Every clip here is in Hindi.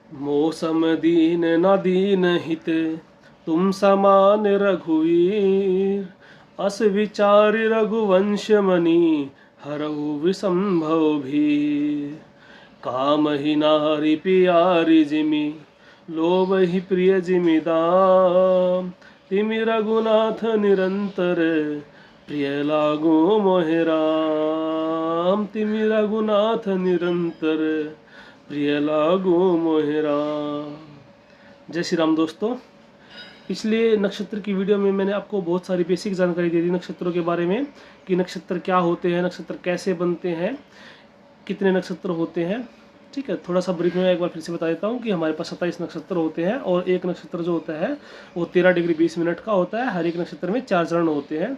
मौसम दीन न दीन हित, तुम समान रघुवीर। अस विचार रघुवंश मणि, हरहु विसंभव भीर। काम ही नारी प्यारी जिमि, लोभ ही प्रिय जिमि दाम। तिमि रघुनाथ निरंतर, प्रिय लागो मोहि राम। तिमि रघुनाथ निरंतर, प्रिय लागो मोहि राम। जय श्री राम दोस्तों। पिछले नक्षत्र की वीडियो में मैंने आपको बहुत सारी बेसिक जानकारी दे दी नक्षत्रों के बारे में, कि नक्षत्र क्या होते हैं, नक्षत्र कैसे बनते हैं, कितने नक्षत्र होते हैं। ठीक है, थोड़ा सा ब्रीफ में एक बार फिर से बता देता हूँ कि हमारे पास 27 नक्षत्र होते हैं और एक नक्षत्र जो होता है वो 13 डिग्री 20 मिनट का होता है। हर एक नक्षत्र में 4 चरण होते हैं।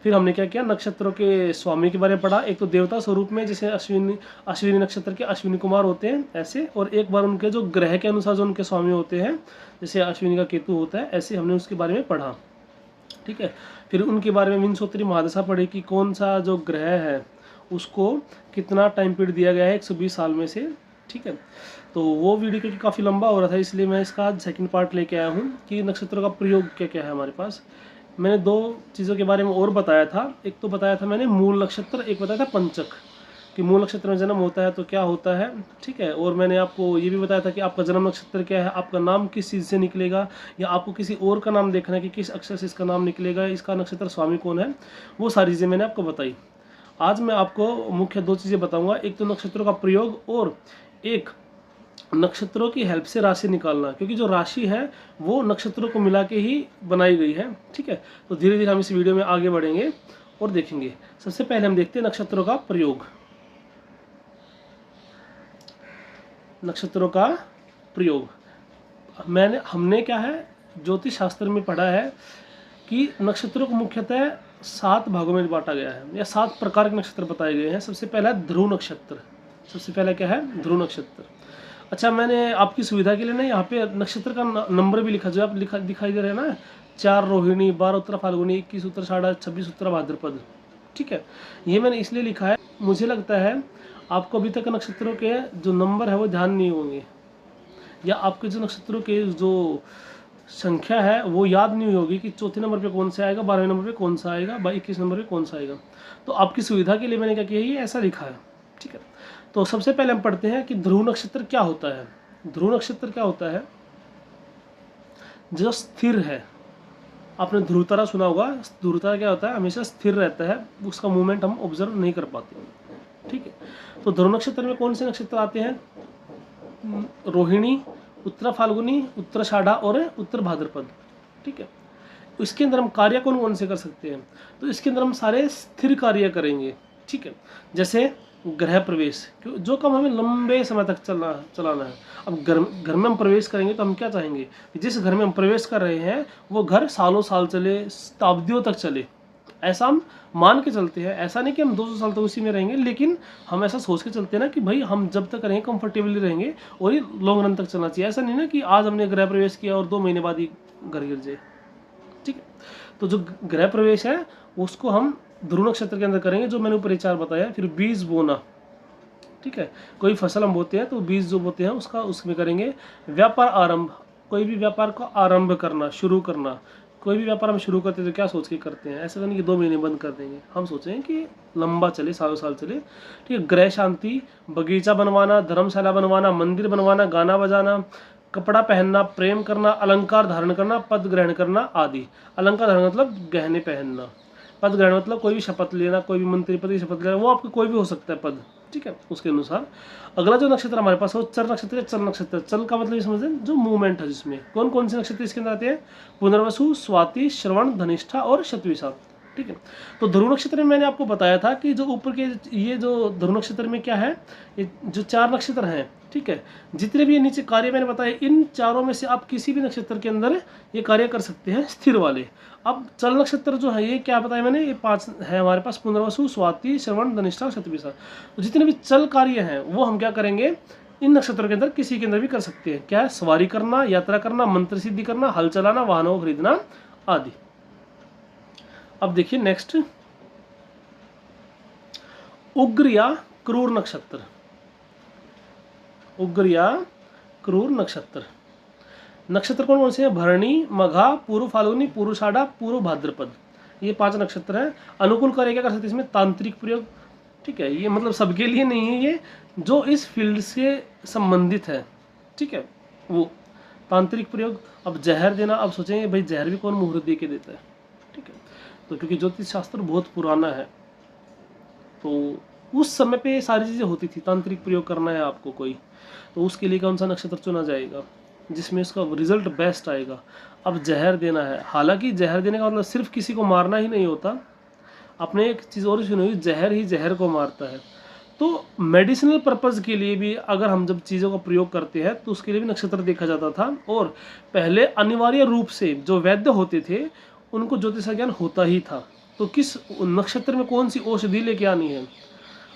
फिर हमने क्या किया, नक्षत्रों के स्वामी के बारे में पढ़ा। एक तो देवता स्वरूप में, जैसे अश्विनी नक्षत्र के अश्विनी कुमार होते हैं ऐसे, और एक बार उनके जो ग्रह के अनुसार जो उनके स्वामी होते हैं, जैसे अश्विनी का केतु होता है, ऐसे हमने उसके बारे में पढ़ा। ठीक है, फिर उनके बारे में विंशोत्तरी महादशा पढ़ी कि कौन सा जो ग्रह है उसको कितना टाइम पीरियड दिया गया है 120 साल में से। ठीक है, तो वो वीडियो क्योंकि काफ़ी लंबा हो रहा था, इसलिए मैं इसका आज सेकंड पार्ट लेके आया हूँ कि नक्षत्रों का प्रयोग क्या क्या है हमारे पास। मैंने 2 चीज़ों के बारे में और बताया था। एक तो बताया था मैंने मूल नक्षत्र, एक बताया था पंचक, कि मूल नक्षत्र में जन्म होता है तो क्या होता है। ठीक है, और मैंने आपको ये भी बताया था कि आपका जन्म नक्षत्र क्या है, आपका नाम किस चीज़ से निकलेगा, या आपको किसी और का नाम देखना है कि किस अक्षर से इसका नाम निकलेगा, इसका नक्षत्र स्वामी कौन है, वो सारी चीज़ें मैंने आपको बताई। आज मैं आपको मुख्य 2 चीज़ें बताऊंगा, एक तो नक्षत्रों का प्रयोग और एक नक्षत्रों की हेल्प से राशि निकालना, क्योंकि जो राशि है वो नक्षत्रों को मिला के ही बनाई गई है। ठीक है, तो धीरे धीरे हम इस वीडियो में आगे बढ़ेंगे और देखेंगे। सबसे पहले हम देखते हैं नक्षत्रों का प्रयोग। नक्षत्रों का प्रयोग हमने क्या है, ज्योतिष शास्त्र में पढ़ा है कि नक्षत्रों को मुख्यतः 7 भागों में बांटा गया है, या 7 प्रकार के नक्षत्र बताए गए हैं। सबसे पहला है ध्रुव नक्षत्र। सबसे पहला क्या है, ध्रुव नक्षत्र। अच्छा, मैंने आपकी सुविधा के लिए ना यहाँ पे नक्षत्र का नंबर भी लिखा, जो आप दिखाई दे रहे हैं ना, 4 रोहिणी, 12 उत्तरा फाल्गुनी, 21 उत्तराषाढ़ा, 26 उत्तरा भाद्रपद। ठीक है, ये मैंने इसलिए लिखा है, मुझे लगता है आपको अभी तक नक्षत्रों के जो नंबर है वो ध्यान नहीं होंगे, या आपके जो नक्षत्रों के जो संख्या है वो याद नहीं होगी कि चौथे नंबर पे कौन सा आएगा, 12वें नंबर पे कौन सा आएगा, 21 नंबर पे कौन सा आएगा। तो आपकी सुविधा के लिए मैंने क्या किया, ये ऐसा लिखा है। ठीक है, तो सबसे पहले हम पढ़ते हैं कि ध्रुव नक्षत्र क्या होता है। ध्रुव नक्षत्र क्या होता है, जो स्थिर है। आपने ध्रुव तारा सुना होगा। ध्रुव तारा क्या होता है, हमेशा स्थिर रहता है, उसका मूवमेंट हम ऑब्जर्व नहीं कर पाते। ठीक है, तो ध्रुव नक्षत्र में कौन से नक्षत्र आते हैं, रोहिणी, उत्तरा फाल्गुनी, उत्तराषाढ़ा और उत्तर भाद्रपद। ठीक है, तो इसके अंदर हम कार्य कौन कौन से कर सकते हैं, तो इसके अंदर हम सारे स्थिर कार्य करेंगे। ठीक है, जैसे गृह प्रवेश, जो काम हमें लंबे समय तक चलाना है। अब घर में हम प्रवेश करेंगे तो हम क्या चाहेंगे कि जिस घर में हम प्रवेश कर रहे हैं वो घर सालों साल चले, शताब्दियों तक चले। ऐसा हम मान के चलते हैं। ऐसा नहीं कि हम 200 साल तक उसी में रहेंगे, लेकिन हम ऐसा सोच के चलते हैं ना कि भाई हम जब तक रहेंगे कंफर्टेबली रहेंगे, और ये लॉन्ग रन तक चलना चाहिए। ऐसा नहीं ना कि आज हमने गृह प्रवेश किया और 2 महीने बाद ही घर गिर जाए। ठीक है, तो जो गृह प्रवेश है उसको हम ध्रुव नक्षत्र के अंदर करेंगे, जो मैंने ऊपर 4 बताया। फिर बीज बोना। ठीक है, कोई फसल हम बोते हैं तो बीज जो बोते हैं उसका उसमें करेंगे। व्यापार आरंभ, कोई भी व्यापार को आरंभ करना, शुरू करना। कोई भी व्यापार हम शुरू करते हैं तो क्या सोच के करते हैं, ऐसा नहीं कि 2 महीने बंद कर देंगे। हम सोचें कि लंबा चले, सालों साल चले। ठीक है, गृह शांति, बगीचा बनवाना, धर्मशाला बनवाना, मंदिर बनवाना, गाना बजाना, कपड़ा पहनना, प्रेम करना, अलंकार धारण करना, पद ग्रहण करना आदि। अलंकार धारण मतलब गहने पहनना, पद ग्रहण मतलब कोई भी शपथ लेना, कोई भी मंत्री पद की शपथ लेना, वो आपका कोई भी हो सकता है पद। ठीक है, उसके अनुसार। अगला जो नक्षत्र हमारे पास है वो चर नक्षत्र है। चल नक्षत्र, चल का मतलब ये समझते जो मूवमेंट है, जिसमें कौन कौन से नक्षत्र इसके अंदर आते हैं, पुनर्वसु, स्वाति, श्रवण, धनिष्ठा और शतविषा। ठीक है, तो ध्रुव नक्षत्र में मैंने आपको बताया था कि जो ऊपर के ये जो ध्रुव नक्षत्र में क्या है, ये जो 4 नक्षत्र हैं, ठीक है, जितने भी ये नीचे कार्य मैंने बताए, इन चारों में से आप किसी भी नक्षत्र के अंदर ये कार्य कर सकते हैं, स्थिर वाले। अब चल नक्षत्र जो है, ये क्या बताया मैंने, ये 5 है हमारे पास, पुनर्वसु, स्वाति, श्रवण, धनिष्ठा, शतविषा। तो जितने भी चल कार्य हैं वो हम क्या करेंगे, इन नक्षत्रों के अंदर किसी के अंदर भी कर सकते हैं। क्या है, सवारी करना, यात्रा करना, मंत्र सिद्धि करना, हल चलाना, वाहनों को खरीदना आदि। अब देखिए नेक्स्ट, उग्र या क्रूर नक्षत्र। उग्र या क्रूर नक्षत्र। नक्षत्र कौन कौन से हैं? भरणी, मघा, पूर्व फाल्गुनी, पूर्वाषाढ़ा, पूर्व भाद्रपद, ये 5 नक्षत्र हैं। अनुकूल कार्य क्या कर सकते हैं इसमें? तांत्रिक प्रयोग। ठीक है, ये मतलब सबके लिए नहीं है, ये जो इस फील्ड से संबंधित है, ठीक है, वो तांत्रिक प्रयोग। अब जहर देना, अब सोचेंगे भाई जहर भी कौन मुहूर्त दे के देता है, ठीक है, तो क्योंकि ज्योतिष शास्त्र बहुत पुराना है, तो उस समय पे ये सारी चीज़ें होती थी। तांत्रिक प्रयोग करना है आपको कोई, तो उसके लिए कौन सा नक्षत्र चुना जाएगा जिसमें उसका रिजल्ट बेस्ट आएगा। अब जहर देना है, हालांकि जहर देने का मतलब सिर्फ किसी को मारना ही नहीं होता, आपने एक चीज़ और सुनी होगी, जहर ही जहर को मारता है। तो मेडिसिनल पर्पज़ के लिए भी अगर हम जब चीज़ों का प्रयोग करते हैं तो उसके लिए भी नक्षत्र देखा जाता था। और पहले अनिवार्य रूप से जो वैद्य होते थे उनको ज्योतिष का ज्ञान होता ही था, तो किस नक्षत्र में कौन सी औषधि लेके आनी है।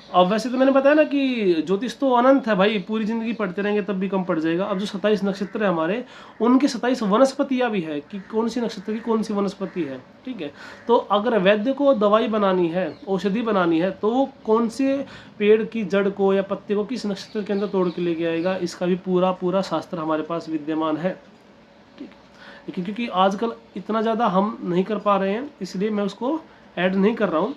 अब वैसे तो मैंने बताया ना कि ज्योतिष तो अनंत है भाई, पूरी ज़िंदगी पढ़ते रहेंगे तब भी कम पड़ जाएगा। अब जो 27 नक्षत्र है हमारे, उनके 27 वनस्पतियाँ भी है कि कौन सी नक्षत्र की कौन सी वनस्पति है, ठीक है। तो अगर वैद्य को दवाई बनानी है, औषधि बनानी है, तो वो कौन से पेड़ की जड़ को या पत्ते को किस नक्षत्र के अंदर तोड़ के लेके आएगा, इसका भी पूरा शास्त्र हमारे पास विद्यमान है, ठीक है। लेकिन क्योंकि आजकल इतना ज़्यादा हम नहीं कर पा रहे हैं, इसलिए मैं उसको ऐड नहीं कर रहा हूँ।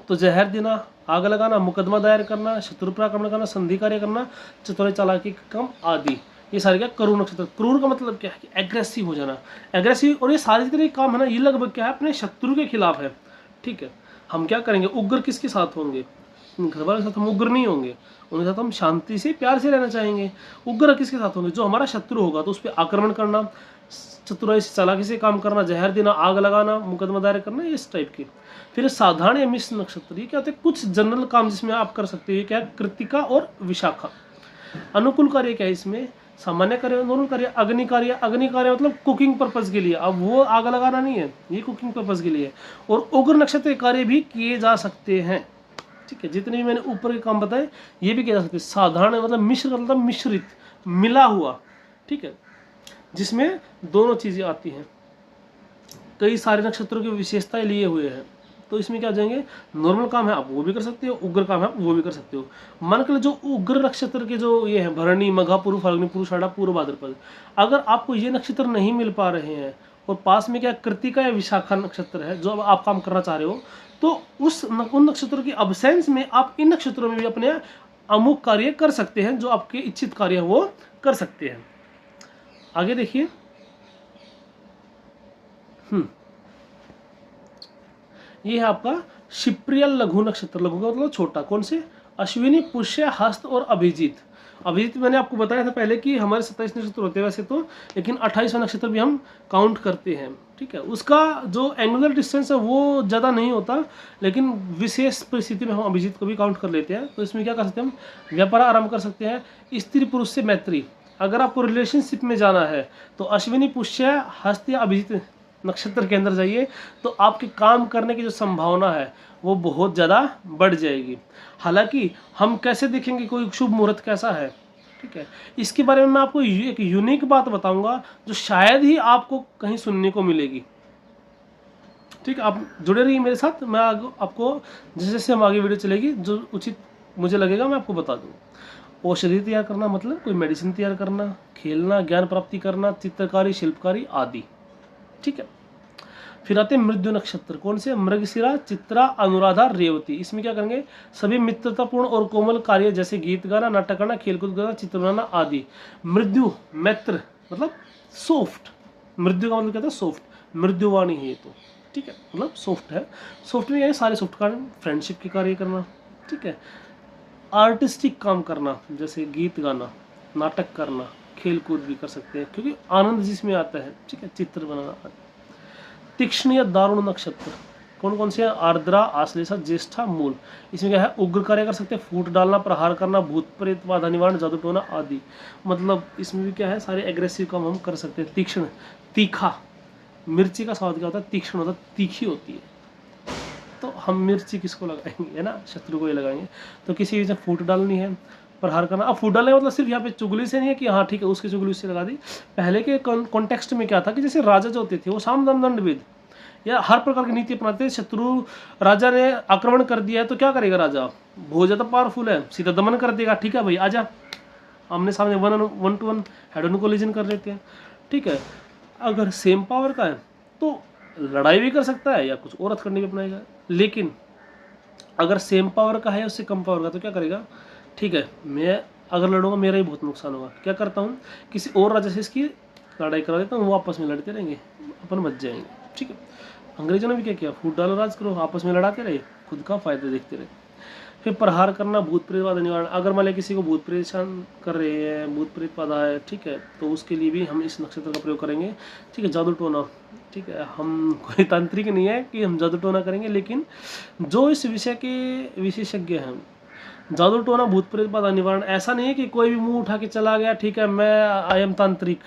तो जहर देना, आग लगाना, मुकदमा दायर करना, शत्रु पराक्रमण करना, संधि कार्य करना, चतुराई चालाकी कम आदि, ये सारे क्या क्रूर नक्षत्र। क्रूर का मतलब क्या है कि एग्रेसिव हो जाना, एग्रेसिव। और ये सारे जितने काम है ना, ये लगभग क्या है, अपने शत्रु के खिलाफ है, ठीक है। हम क्या करेंगे, उग्र किसके साथ होंगे? घर वालों के साथ हम उग्र नहीं होंगे, उनके साथ हम शांति से प्यार से रहना चाहेंगे। उग्र किसके साथ होंगे? जो हमारा शत्रु होगा, तो उस पर आक्रमण करना, चतुराई से चालाकी से काम करना, जहर देना, आग लगाना, मुकदमा दायर करना, इस टाइप की। फिर साधारण या मिश्र नक्षत्र, ये क्या होते हैं? कुछ जनरल काम जिसमें आप कर सकते हैं। क्या है? कृतिका और विशाखा। अनुकूल कार्य क्या है इसमें? सामान्य कार्य, नॉर्मल कार्य, अग्नि कार्य। अग्नि कार्य मतलब कुकिंग पर्पज के लिए, अब वो आग लगाना नहीं है, ये कुकिंग पर्पज के लिए। और उग्र नक्षत्र कार्य भी किए जा सकते हैं, ठीक है। जितने भी मैंने ऊपर के काम बताए ये भी किए जा सकते हैं। साधारण मतलब मिश्र का मतलब मिश्रित, मिला हुआ, ठीक है, जिसमें दोनों चीज़ें आती हैं। कई सारे नक्षत्रों की विशेषताएं लिए हुए हैं, तो इसमें क्या जाएंगे? नॉर्मल काम है आप वो भी कर सकते हो, उग्र काम है आप वो भी कर सकते हो। मान कर जो उग्र नक्षत्र के जो ये हैं, भरणी, मघा, पूर्व फाल्गुनी, पूर्वाषाढ़ा, पूर्व भाद्रपद, अगर आपको ये नक्षत्र नहीं मिल पा रहे हैं और पास में क्या कृतिका या विशाखा नक्षत्र है जो अब आप काम करना चाह रहे हो, तो उन नक्षत्रों की अब्सेंस में आप इन नक्षत्रों में भी अपने अमुक कार्य कर सकते हैं, जो आपके इच्छित कार्य है वो कर सकते हैं। आगे देखिए, ये है आपका शिप्रियल लघु नक्षत्र। लघु का मतलब छोटा। कौन से? अश्विनी, पुष्य, हस्त और अभिजीत। अभिजीत मैंने आपको बताया था पहले कि हमारे 27 नक्षत्र होते हैं वैसे तो, लेकिन 28वां नक्षत्र भी हम काउंट करते हैं, ठीक है। उसका जो एंगुलर डिस्टेंस है वो ज़्यादा नहीं होता, लेकिन विशेष परिस्थिति में हम अभिजीत को भी काउंट कर लेते हैं। तो इसमें क्या कर सकते हैं हम? व्यापार आरंभ कर सकते हैं। स्त्री पुरुष से मैत्री, अगर आपको रिलेशनशिप में जाना है तो अश्विनी, पुष्य, हस्त या अभिजीत नक्षत्र के अंदर जाइए, तो आपके काम करने की जो संभावना है वो बहुत ज़्यादा बढ़ जाएगी। हालांकि हम कैसे देखेंगे कोई शुभ मुहूर्त कैसा है, ठीक है, इसके बारे में मैं आपको एक यूनिक बात बताऊंगा जो शायद ही आपको कहीं सुनने को मिलेगी, ठीक है। आप जुड़े रहिए मेरे साथ, मैं आपको जैसे जैसे हम आगे वीडियो चलेगी जो उचित मुझे लगेगा मैं आपको बता दूँ। औषधि तैयार करना मतलब कोई मेडिसिन तैयार करना, खेलना, ज्ञान प्राप्ति करना, चित्रकारी, शिल्पकारी आदि, ठीक है। फिर आते हैं मृत्यु नक्षत्र। कौन से? मृगशिरा, चित्रा, अनुराधा, रेवती। इसमें क्या करेंगे? सभी मित्रतापूर्ण और कोमल कार्य जैसे गीत गाना, नाटक करना, खेलकूद करना, चित्र बनाना आदि। मृत्यु, मैत्र मतलब सॉफ्ट, मृत्यु का मतलब क्या था? सॉफ्ट, मृत्युवाणी है ये तो, ठीक है, मतलब सॉफ्ट है। सॉफ्ट में क्या है? सारे सॉफ्ट कार्य, फ्रेंडशिप के कार्य करना, ठीक है, आर्टिस्टिक काम करना जैसे गीत गाना, नाटक करना, खेल कूद भी कर सकते हैं क्योंकि आनंद जिसमें आता है, ठीक है, चित्र बनाना। तीक्ष्ण या दारुण नक्षत्र कौन कौन से हैं? आर्द्रा, आश्लेषा, ज्येष्ठा, मूल। इसमें क्या है? उग्र कार्य कर सकते हैं, फूट डालना, प्रहार करना, भूत प्रेत बाधा निवारण, जादू टोना आदि। मतलब इसमें भी क्या है? सारे एग्रेसिव काम हम कर सकते हैं। तीक्ष्ण, तीखा, मिर्ची का स्वाद क्या होता है? तीक्ष्ण होता है, तीखी होती है। तो हम मिर्ची किसको लगाएंगे, है ना? शत्रु को ही लगाएंगे। तो किसी चीज़ में फूट डालनी है, प्रहार करना। अब फूट डालने मतलब सिर्फ यहाँ पे चुगली से नहीं है कि हाँ ठीक है उसकी चुगली उससे लगा दी। पहले के कॉन्टेक्स्ट में क्या था कि जैसे राजा जो होते थे वो साम दाम दंड भेद या हर प्रकार की नीति अपनाते थे। शत्रु राजा ने आक्रमण कर दिया है तो क्या करेगा राजा? बहुत ज़्यादा पावरफुल है, सीधा दमन कर देगा। ठीक है भाई आजा, आमने सामने 1-1 हेड ऑन कोलिजन कर लेते हैं, ठीक है। अगर सेम पावर का है तो लड़ाई भी कर सकता है या कुछ और हथकंडे भी अपनाएगा, लेकिन अगर सेम पावर का है या उससे कम पावर का तो क्या करेगा, ठीक है, मैं अगर लड़ूंगा मेरा ही बहुत नुकसान होगा, क्या करता हूँ किसी और राजा से इसकी लड़ाई करा देता हूँ, वो आपस में लड़ते रहेंगे, अपन बच जाएंगे, ठीक है। अंग्रेजों ने भी क्या किया, फूट डालो राज करो, आपस में लड़ाते रहे, खुद का फायदा देखते रहे। फिर प्रहार करना, भूत प्रेत बाधा निवारण, अगर मान लिया किसी को भूत परेशान कर रहे हैं, भूत प्रेत बाधा है, ठीक है, तो उसके लिए भी हम इस नक्षत्र का प्रयोग करेंगे, ठीक है। जादू टोना, ठीक है, हम कोई तांत्रिक नहीं है कि हम जादू टोना करेंगे, लेकिन जो इस विषय के विशेषज्ञ हैं, जादू टोना भूत प्रेत बाधा निवारण, ऐसा नहीं है कि कोई भी मुंह उठा के चला गया, ठीक है, मैं आई एम तांत्रिक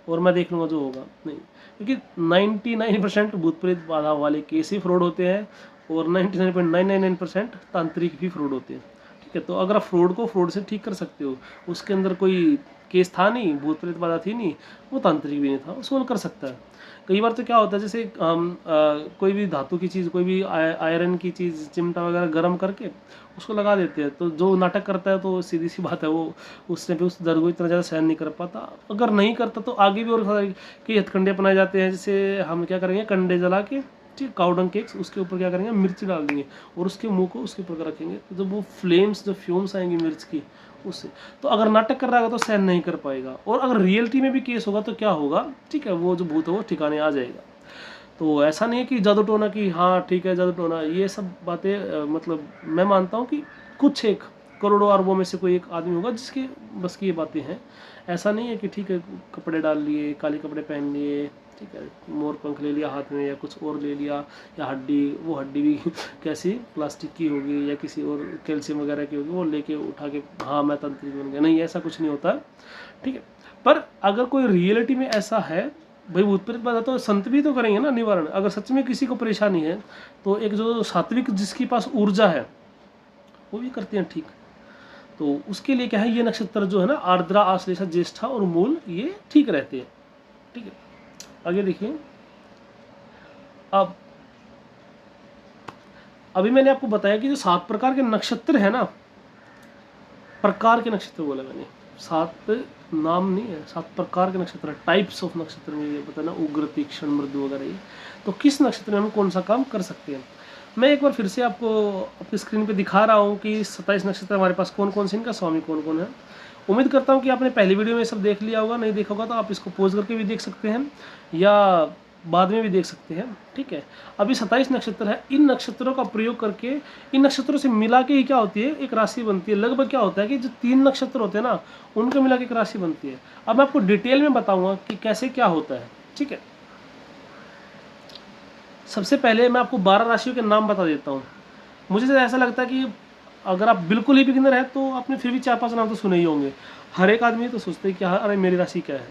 और मैं देख लूँगा जो होगा, नहीं, क्योंकि 99% भूत प्रेत बाधा वाले केस ही फ्रॉड होते हैं और 99.999% तांत्रिक भी फ्रॉड होते हैं, ठीक है। तो अगर आप फ्रॉड को फ्रॉड से ठीक कर सकते हो, उसके अंदर कोई केस था नहीं, भूत प्रेत बाधा थी नहीं, वो तांत्रिक भी नहीं था, वो सोल्व कर सकता है। कई बार तो क्या होता है, जैसे कोई भी धातु की चीज़, कोई भी आयरन की चीज़, चिमटा वगैरह गर्म करके उसको लगा देते हैं, तो जो नाटक करता है तो सीधी सी बात है वो उसने भी उस दर्द को इतना ज़्यादा सहन नहीं कर पाता। अगर नहीं करता तो आगे भी और कई हथकंडे अपनाए जाते हैं, जैसे हम क्या करेंगे, कंडे जला के, ठीक, काउडंग केक्स, उसके ऊपर क्या करेंगे, मिर्च डाल देंगे और उसके मुंह को उसके ऊपर रखेंगे, तो जब वो फ्लेम्स, जो फ्यूम्स आएंगी मिर्च की, उससे, तो अगर नाटक कर रहा होगा तो सहन नहीं कर पाएगा, और अगर रियलिटी में भी केस होगा तो क्या होगा, ठीक है, वो जो भूत है वो ठिकाने आ जाएगा। तो ऐसा नहीं है कि जादू टोना की, हाँ ठीक है जादू टोना, ये सब बातें मतलब मैं मानता हूँ कि कुछ एक करोड़ों अरबों में से कोई एक आदमी होगा जिसके बस की ये बातें हैं। ऐसा नहीं है कि ठीक है कपड़े डाल लिए, काले कपड़े पहन लिए, ठीक है, मोर पंख ले लिया हाथ में या कुछ और ले लिया, या हड्डी, वो हड्डी भी कैसी प्लास्टिक की होगी या किसी और कैल्शियम वगैरह की होगी, वो लेके उठा के हाँ मैं तांत्रिक बन गया, नहीं, ऐसा कुछ नहीं होता, ठीक है। पर अगर कोई रियलिटी में ऐसा है, भाई भूत प्रेत बाधा तो संत भी तो करेंगे ना निवारण, अगर सच में किसी को परेशानी है तो एक जो सात्विक जिसके पास ऊर्जा है वो भी करते हैं, ठीक। तो उसके लिए क्या है, ये नक्षत्र जो है ना, आर्द्रा, आश्लेषा, ज्येष्ठा और मूल, ये ठीक रहते हैं, ठीक है। आगे देखिए, अब अभी मैंने आपको बताया कि जो 7 प्रकार के नक्षत्र है ना, प्रकार के नक्षत्र बोला मैंने, 7 नाम नहीं है, 7 प्रकार के नक्षत्र, टाइप्स ऑफ नक्षत्र में ये बताना, उग्र, तीक्ष्ण, मृदु वगैरह ये, तो किस नक्षत्र में हम कौन सा काम कर सकते हैं। मैं एक बार फिर से आपको अपनी स्क्रीन पे दिखा रहा हूँ कि 27 नक्षत्र हमारे पास कौन कौन से, इनका स्वामी कौन कौन है। उम्मीद करता हूँ कि आपने पहली वीडियो में सब देख लिया होगा, नहीं देखा होगा तो आप इसको पॉज करके भी देख सकते हैं या बाद में भी देख सकते हैं, ठीक है। अभी 27 नक्षत्र है, इन नक्षत्रों का प्रयोग करके, इन नक्षत्रों से मिला के ही क्या होती है, एक राशि बनती है। लगभग क्या होता है कि जो 3 नक्षत्र होते हैं ना, उनको मिला के एक राशि बनती है। अब मैं आपको डिटेल में बताऊंगा कि कैसे क्या होता है, ठीक है। सबसे पहले मैं आपको 12 राशियों के नाम बता देता हूँ। मुझे ऐसा लगता है कि अगर आप बिल्कुल ही बिगिनर है तो आपने फिर भी 4-5 नाम तो सुने ही होंगे। हर एक आदमी तो सोचते है कि अरे मेरी राशि क्या है,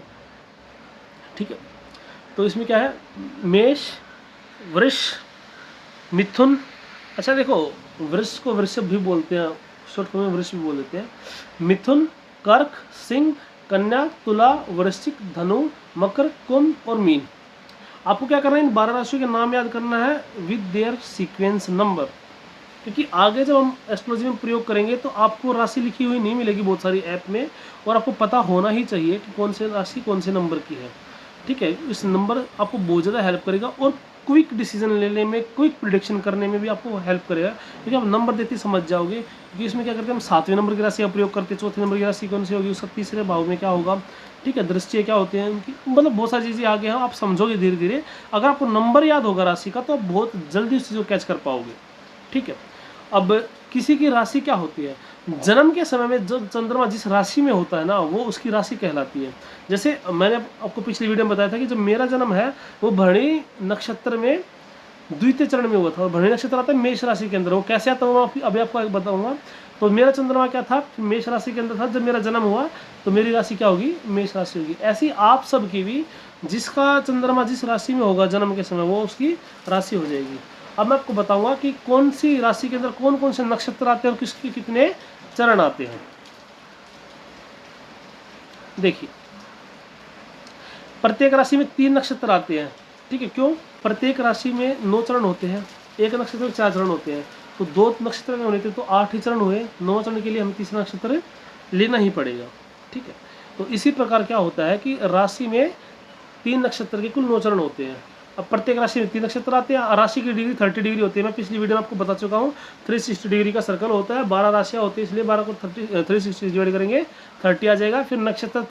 ठीक है। तो इसमें क्या है, मेष, वृष, मिथुन, अच्छा देखो वृष को वृषभ भी बोलते हैं, शॉर्ट फॉर्म में वृष भी बोल देते हैं, मिथुन, कर्क, सिंह, कन्या, तुला, वृश्चिक, धनु, मकर, कुंभ और मीन। आपको क्या करना है, इन 12 राशियों के नाम याद करना है विद देयर सीक्वेंस नंबर, क्योंकि आगे जब हम एस्ट्रोलॉजी में प्रयोग करेंगे तो आपको राशि लिखी हुई नहीं मिलेगी बहुत सारी ऐप में, और आपको पता होना ही चाहिए कि कौन से राशि कौन से नंबर की है, ठीक है। इस नंबर आपको बहुत ज़्यादा हेल्प करेगा और क्विक डिसीजन लेने में, क्विक प्रिडिक्शन करने में भी आपको हेल्प करेगा, क्योंकि आप नंबर देते समझ जाओगे। क्योंकि इसमें क्या करते हैं हम 7वें नंबर की राशि का प्रयोग करते हैं, 4थे नंबर की राशि कौन सी होगी, उसका 3रे भाव में क्या होगा, ठीक है, दृष्टि क्या होते हैं उनकी, मतलब बहुत सारी चीज़ें आगे हैं, आप समझोगे धीरे धीरे। अगर आपको नंबर याद होगा राशि का तो आप बहुत जल्दी उस चीज़ को कैच कर पाओगे, ठीक है। अब किसी की राशि क्या होती है, जन्म के समय में जब चंद्रमा जिस राशि में होता है ना, वो उसकी राशि कहलाती है। जैसे मैंने आपको पिछली वीडियो में बताया था कि जब मेरा जन्म है वो भरणी नक्षत्र में द्वितीय चरण में हुआ था, और भरणी नक्षत्र आता है मेष राशि के अंदर। वो कैसे आता है अभी आपको बताऊंगा। तो मेरा चंद्रमा क्या था, मेष राशि के अंदर था। जब मेरा जन्म हुआ तो मेरी राशि क्या होगी, मेष राशि होगी। ऐसी आप सब की भी जिसका चंद्रमा जिस राशि में होगा जन्म के समय, वो उसकी राशि हो जाएगी। अब मैं आपको बताऊंगा कि कौन सी राशि के अंदर कौन कौन से नक्षत्र आते हैं और किसके कितने चरण आते हैं। देखिए, प्रत्येक राशि में 3 नक्षत्र आते हैं, ठीक है। क्यों, प्रत्येक राशि में 9 चरण होते हैं, एक नक्षत्र में 4 चरण होते हैं, तो 2 नक्षत्र में होने थे तो 8 ही चरण हुए। 9 चरण के लिए हमें तीसरा नक्षत्र लेना ही पड़ेगा, ठीक है। तो इसी प्रकार क्या होता है कि राशि में 3 नक्षत्र के कुल 9 चरण होते हैं। अब प्रत्येक राशि में 3 नक्षत्र आते हैं। राशि की डिग्री 30 डिग्री होती है। मैं पिछली वीडियो में आपको बता चुका हूँ 360 डिग्री का सर्कल होता है। 12 राशियाँ होती है, इसलिए 12 को 360 डिवाइड करेंगे 30 आ जाएगा। फिर नक्षत्र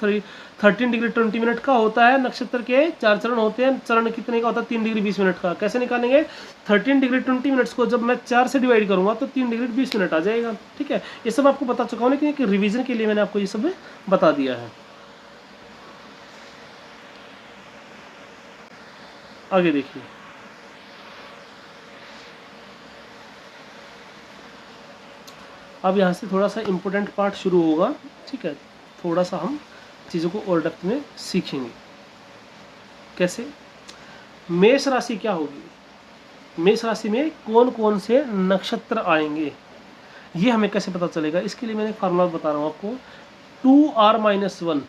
13 डिग्री 20 मिनट का होता है। नक्षत्र के 4 चरण होते हैं। चरण कितने का होता है? 3 डिग्री 20 मिनट का। कैसे निकालेंगे? 13 डिग्री 20 मिनट्स को जब मैं 4 से डिवाइड करूंगा तो 3 डिग्री 20 मिनट आ जाएगा। ठीक है, ये सब आपको बता चुका हूँ, लेकिन एक रिविजन के लिए मैंने आपको ये सब बता दिया है। आगे देखिए, अब यहाँ से थोड़ा सा इम्पोर्टेंट पार्ट शुरू होगा। ठीक है, थोड़ा सा हम चीज़ों को और डेप्थ में सीखेंगे। कैसे? मेष राशि क्या होगी, मेष राशि में कौन कौन से नक्षत्र आएंगे, ये हमें कैसे पता चलेगा? इसके लिए मैंने फार्मूला बता रहा हूँ आपको। 2r-1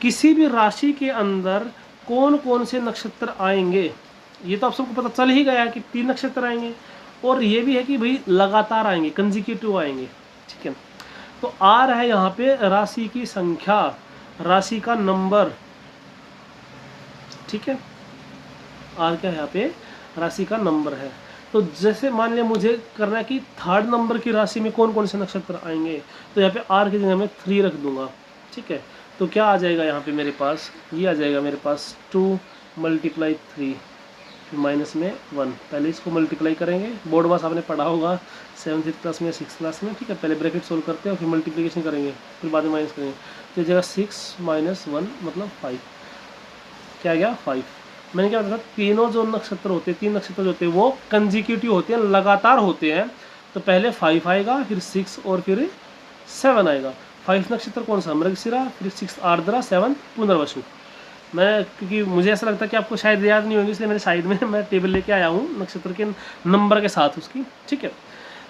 किसी भी राशि के अंदर कौन कौन से नक्षत्र आएंगे, ये तो आप सबको पता चल ही गया है कि 3 नक्षत्र आएंगे, और ये भी है कि भाई लगातार आएंगे, कंजिक्यूटिव आएंगे। ठीक है, तो आर है यहाँ पे राशि की संख्या, राशि का नंबर। ठीक है, आर क्या है यहाँ पे? राशि का नंबर है। तो जैसे मान लिया मुझे करना है कि 3rd नंबर की राशि में कौन कौन से नक्षत्र आएंगे, तो यहाँ पे आर की जगह मैं 3 रख दूंगा। ठीक है, तो क्या आ जाएगा यहाँ पे मेरे पास? ये आ जाएगा मेरे पास 2 × 3 माइनस में 1। पहले इसको मल्टीप्लाई करेंगे, बोर्ड वास आपने पढ़ा होगा 7th क्लास में, 6th क्लास में। ठीक है, पहले ब्रैकेट सोल्व करते हैं और फिर मल्टीप्लिकेशन करेंगे, फिर बाद में माइनस करेंगे। तो जगह 6 - 1 मतलब 5। क्या आ गया? 5। मैंने क्या बताया? तीनों जो नक्षत्र होते हैं, 3 नक्षत्र जो होते हैं वो कंजिक्यूटिव होते हैं, लगातार होते हैं। तो पहले 5 आएगा, फिर 6 और फिर 7 आएगा। 5 नक्षत्र कौन सा? मृगशिरा, फिर 6 आर्द्रा, 7 पुनर्वसु। मैं क्योंकि मुझे ऐसा लगता है कि आपको शायद याद नहीं होगी, इसलिए मैंने साइड में मैं टेबल लेके आया हूँ नक्षत्र के नंबर के साथ उसकी। ठीक है,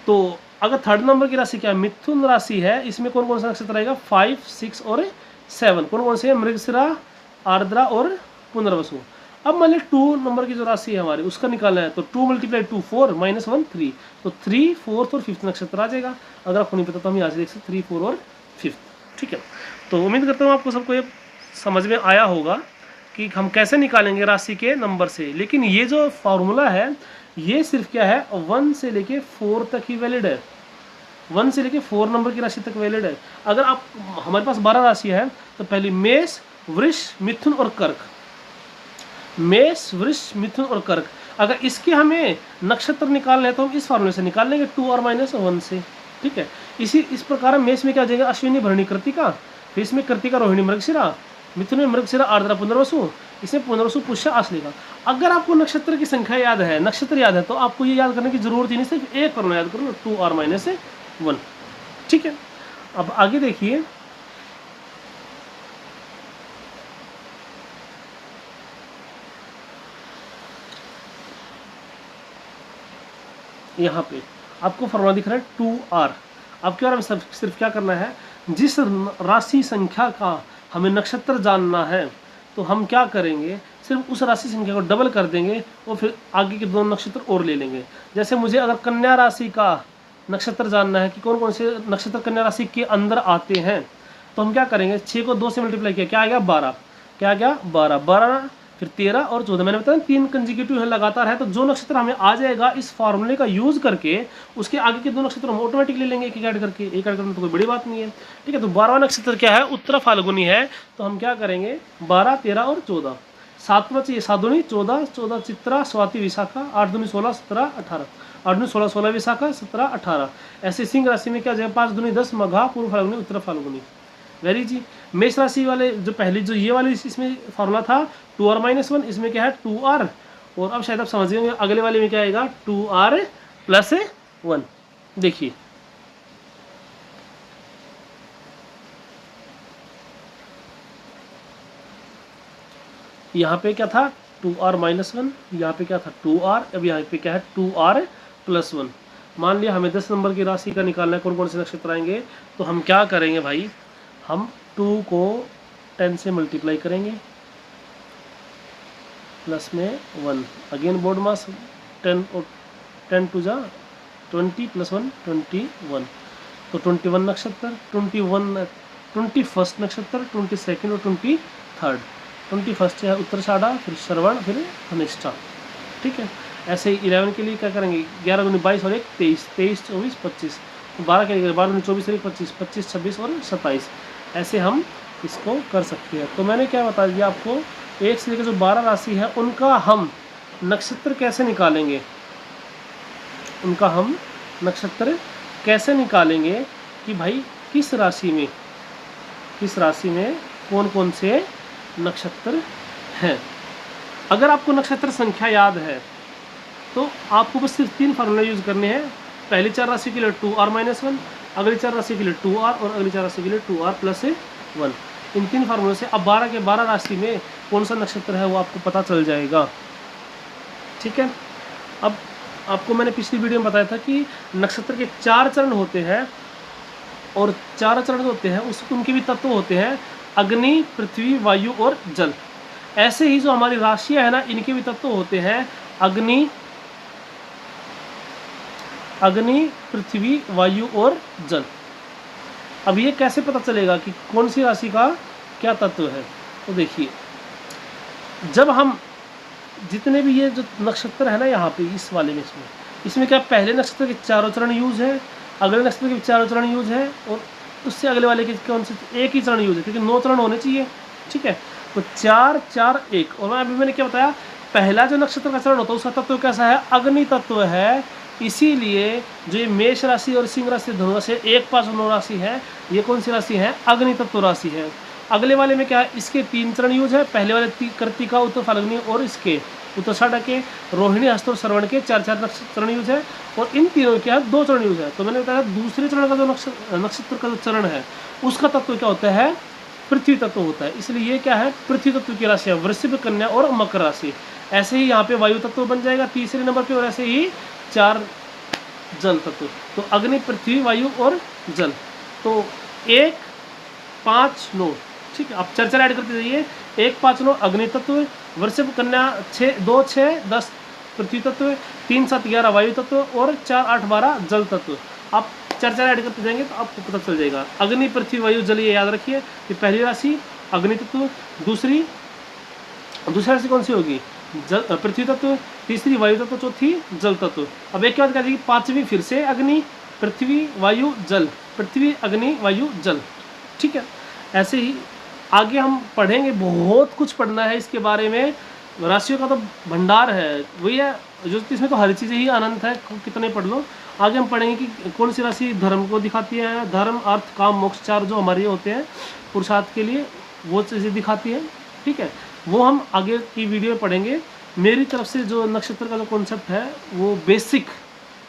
तो अगर 3rd नंबर की राशि क्या है? मिथुन राशि है। इसमें कौन कौन सा नक्षत्र आएगा? 5, 6 और 7। कौन कौन से? मृगशिरा, आर्द्रा और पुनर्वसु। अब मान लीजिए 2 नंबर की जो राशि है हमारी, उसका निकालना है, तो 2 × 2 4 - 1 3। तो 3, 4th और 5th नक्षत्र आ जाएगा। अगर आपको नहीं पता तो हम यहाँ से देख सकते 3, 4 और 5th। ठीक है, तो उम्मीद करता हूँ आपको सबको ये समझ में आया होगा कि हम कैसे निकालेंगे राशि के नंबर से। लेकिन ये जो फार्मूला है ये सिर्फ क्या है? 1 से लेके 4 तक ही वैलिड है। 1 से लेके 4 नंबर की राशि तक वैलिड है। अगर आप, हमारे पास 12 राशि है, तो पहली मेष, वृष, मिथुन और कर्क। मेष, वृष, मिथुन और कर्क, अगर इसके हमें नक्षत्र निकालने हैं तो हम इस फार्मूले से निकाल लेंगे 2r-1 से। ठीक है, इस प्रकार मेष में क्या हो जाएगा? अश्विनी, भरणी, कृतिका। फिर इसमें कृतिका, रोहिणी, मृगशिरा। मिथुन में मृगशिरा, आर्द्रा, पुनर्वसु। इसमें पुनर्वसु, पुष्य, आश्लेषा। अगर आपको नक्षत्र की संख्या याद है, नक्षत्र याद है, तो आपको ये याद करने की जरूरत ही नहीं, सिर्फ एक फार्मूला याद करो, 2r-1। ठीक है, अब आगे देखिए, यहाँ पे आपको फार्मूला दिख रहा है 2r। आपके बारे में सिर्फ क्या करना है? जिस राशि संख्या का हमें नक्षत्र जानना है, तो हम क्या करेंगे? सिर्फ उस राशि संख्या को डबल कर देंगे और फिर आगे के 2 नक्षत्र और ले लेंगे। जैसे मुझे अगर कन्या राशि का नक्षत्र जानना है कि कौन कौन से नक्षत्र कन्या राशि के अंदर आते हैं, तो हम क्या करेंगे? 6 को 2 से मल्टीप्लाई किया, क्या आ गया? 12। क्या आ गया? 12। 12 फिर 13 और 14। मैंने बताया 3 कंजिक्यूटिव है, लगातार है। तो जो नक्षत्र हमें आ जाएगा इस फार्मूले का यूज करके, उसके आगे के 2 नक्षत्र हम ऑटोमेटिकली लेंगे, एक ऐड करके। एक ऐड करने तो कोई बड़ी बात नहीं है। ठीक है, तो 12वां नक्षत्र क्या है? उत्तरा फाल्गुनी है। तो हम क्या करेंगे? 12, 13 और 14। 7वां चाहिए, 7 दूनी 14, 14 चित्रा, स्वाति, विशाखा, 8 दूनी 16, 17, 18, 8 दूनी 16, 16 विशाखा, 17, 18। ऐसे सिंह राशि में क्या जाएगा? 5 दूनी 10, मघा, पूर्व फाल्गुनी, उत्तर फाल्गुनी। वेरी जी। मेष राशि वाले जो पहली जो ये वाली इसमें फार्मूला था 2r-1, इसमें क्या है? 2r। और अब शायद आप समझ गए अगले वाले में क्या आएगा? 2r+1। देखिए, यहाँ पे क्या था? 2r-1। यहाँ पे क्या था? 2r। अब यहाँ पे क्या है? 2r+1। मान लिया हमें 10 नंबर की राशि का निकालना है, कौन कौन से नक्षत्र आएंगे। तो हम क्या करेंगे भाई? हम 2 को 10 से मल्टीप्लाई करेंगे, प्लस में 1। अगेन बोर्ड मास 10 और 10 टू जा 20 + 1 21। तो 21 नक्षत्र, 21 21 नक्षत्र, 22 और 23। 21 है उत्तराषाढ़ा, फिर श्रवण, फिर धनिष्ठा। ठीक है, ऐसे ही 11 के लिए क्या करेंगे, 11 दूनी 22 और 1 23, 23 24 25। 12 के लिए 12 दूनी 24 और 1 25, 25 26 और 27। ऐसे हम इसको कर सकते हैं। तो मैंने क्या बता दिया आपको, 1 से लेकर जो 12 राशि है उनका हम नक्षत्र कैसे निकालेंगे, उनका हम नक्षत्र कैसे निकालेंगे कि भाई किस राशि में कौन कौन से नक्षत्र हैं। अगर आपको नक्षत्र संख्या याद है तो आपको बस सिर्फ 3 फार्मूला यूज़ करने हैं। पहली 4 राशि के लिए 2r-1, अगली 4 राशि के लिए 2r और अगली 4 राशि के लिए 2r+1। इन 3 फार्मूले से अब 12 के 12 राशि में कौन सा नक्षत्र है वो आपको पता चल जाएगा। ठीक है, अब आपको मैंने पिछली वीडियो में बताया था कि नक्षत्र के 4 चरण होते हैं और 4 चरण होते हैं उनके भी तत्व होते हैं अग्नि, पृथ्वी, वायु और जल। ऐसे ही जो हमारी राशियां है ना, इनके भी तत्व होते हैं अग्नि, पृथ्वी, वायु और जल। अब ये कैसे पता चलेगा कि कौन सी राशि का क्या तत्व है, तो देखिए, जब हम जितने भी ये जो नक्षत्र है ना यहाँ पे इस वाले में, इसमें क्या पहले नक्षत्र के 4 चरण यूज है, अगले नक्षत्र के 4 चरण यूज है और उससे अगले वाले के कौन से 1 ही चरण यूज है, क्योंकि 9 चरण होने चाहिए। ठीक है, तो 4 4 1। और मैंने क्या बताया, पहला जो नक्षत्र का चरण होता है उसका तत्व कैसा है, अग्नि तत्व है। इसीलिए जो ये मेष राशि और सिंह राशि, धनु राशि 1 5 9 राशि है, ये कौन सी राशि है, अग्नि तत्व राशि है। अगले वाले में क्या है, इसके 3 चरण यूज है, पहले वाले कृत्तिका, उत्तर फाल्गुनी और इसके उत्तराषाढ़ के रोहिणी, हस्त और श्रवण के 4 4 चरण यूज है और इन तीनों के 2 चरण यूज है। तो मैंने बताया दूसरे चरण का जो नक्षत्र का जो चरण है उसका तत्व क्या होता है, पृथ्वी तत्व होता है। इसलिए ये क्या है, पृथ्वी तत्व की राशि है, वृषभ, कन्या और मकर राशि। ऐसे ही यहाँ पे वायु तत्व बन जाएगा तीसरे नंबर पे, और ऐसे ही 4 जल तत्व। तो अग्नि, पृथ्वी, वायु और जल। तो 1 5 9। ठीक है, आप 4 4 ऐड करते जाइए। 1 5 9 अग्नि तत्व, वृषभ, कन्या 2 6 10 पृथ्वी तत्व, 3 7 11 वायु तत्व और 4 8 12 जल तत्व। आप 4 4 ऐड करते जाएंगे तो आपको पता चल जाएगा। अग्नि, पृथ्वी, वायु, जल, ये याद रखिए कि पहली राशि अग्नि तत्व, दूसरी राशि कौन सी होगी, जल पृथ्वी तत्व, तीसरी वायु तत्व, चौथी जल तत्व। अब एक बात कह दीजिए, 5वीं फिर से अग्नि, पृथ्वी, वायु, जल, पृथ्वी, अग्नि, वायु, जल। ठीक है, ऐसे ही आगे हम पढ़ेंगे, बहुत कुछ पढ़ना है इसके बारे में। राशियों का तो भंडार है, वही है ज्योतिष में तो हर चीज़ ही अनंत है, कितने पढ़ लो। आगे हम पढ़ेंगे कि कौन सी राशि धर्म को दिखाती है, धर्म, अर्थ, काम, मोक्ष, 4 जो हमारे होते हैं पुरुषार्थ के लिए, वो चीज़ें दिखाती है। ठीक है, वो हम आगे की वीडियो में पढ़ेंगे। मेरी तरफ से जो नक्षत्र का जो कॉन्सेप्ट है वो बेसिक,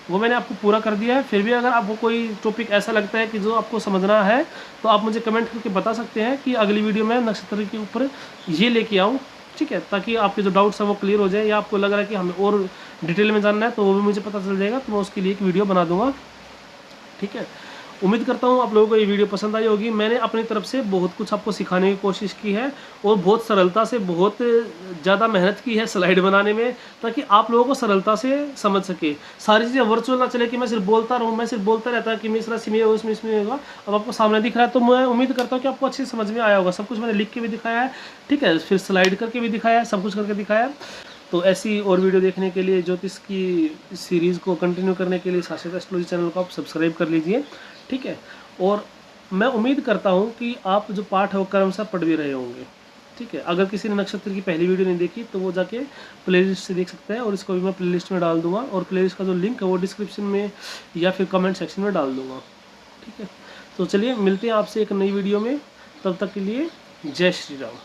वो मैंने आपको पूरा कर दिया है। फिर भी अगर आपको कोई टॉपिक ऐसा लगता है कि जो आपको समझना है तो आप मुझे कमेंट करके बता सकते हैं कि अगली वीडियो में नक्षत्र के ऊपर ये लेके आऊँ। ठीक है, ताकि आपके जो डाउट्स हैं वो क्लियर हो जाए, या आपको लग रहा है कि हमें और डिटेल में जानना है तो वो भी मुझे पता चल जाएगा, तो मैं उसके लिए एक वीडियो बना दूंगा। ठीक है, उम्मीद करता हूँ आप लोगों को ये वीडियो पसंद आई होगी। मैंने अपनी तरफ से बहुत कुछ आपको सिखाने की कोशिश की है और बहुत सरलता से, बहुत ज़्यादा मेहनत की है स्लाइड बनाने में, ताकि आप लोगों को सरलता से समझ सके। सारी चीज़ें वर्चुअल ना चले कि मैं सिर्फ बोलता रहूँ, मैं सिर्फ बोलता रहता कि मैं इस राशि में उसमें इसमें होगा। अब आपको सामने दिख रहा है, तो मैं उम्मीद करता हूँ कि आपको अच्छी समझ में आया होगा। सब कुछ मैंने लिख के भी दिखाया है, ठीक है, फिर स्लाइड करके भी दिखाया है, सब कुछ करके दिखाया है। तो ऐसी और वीडियो देखने के लिए, ज्योतिष की सीरीज़ को कंटिन्यू करने के लिए शाश्वत एस्ट्रोलॉजी चैनल को आप सब्सक्राइब कर लीजिए। ठीक है, और मैं उम्मीद करता हूँ कि आप जो पाठ है वो क्रमशः पढ़ भी रहे होंगे। ठीक है, अगर किसी ने नक्षत्र की पहली वीडियो नहीं देखी तो वो जाके प्लेलिस्ट से देख सकते हैं, और इसको भी मैं प्लेलिस्ट में डाल दूंगा, और प्लेलिस्ट का जो लिंक है वो डिस्क्रिप्शन में या फिर कमेंट सेक्शन में डाल दूंगा। ठीक है, तो चलिए मिलते हैं आपसे एक नई वीडियो में, तब तक के लिए जय श्री राम।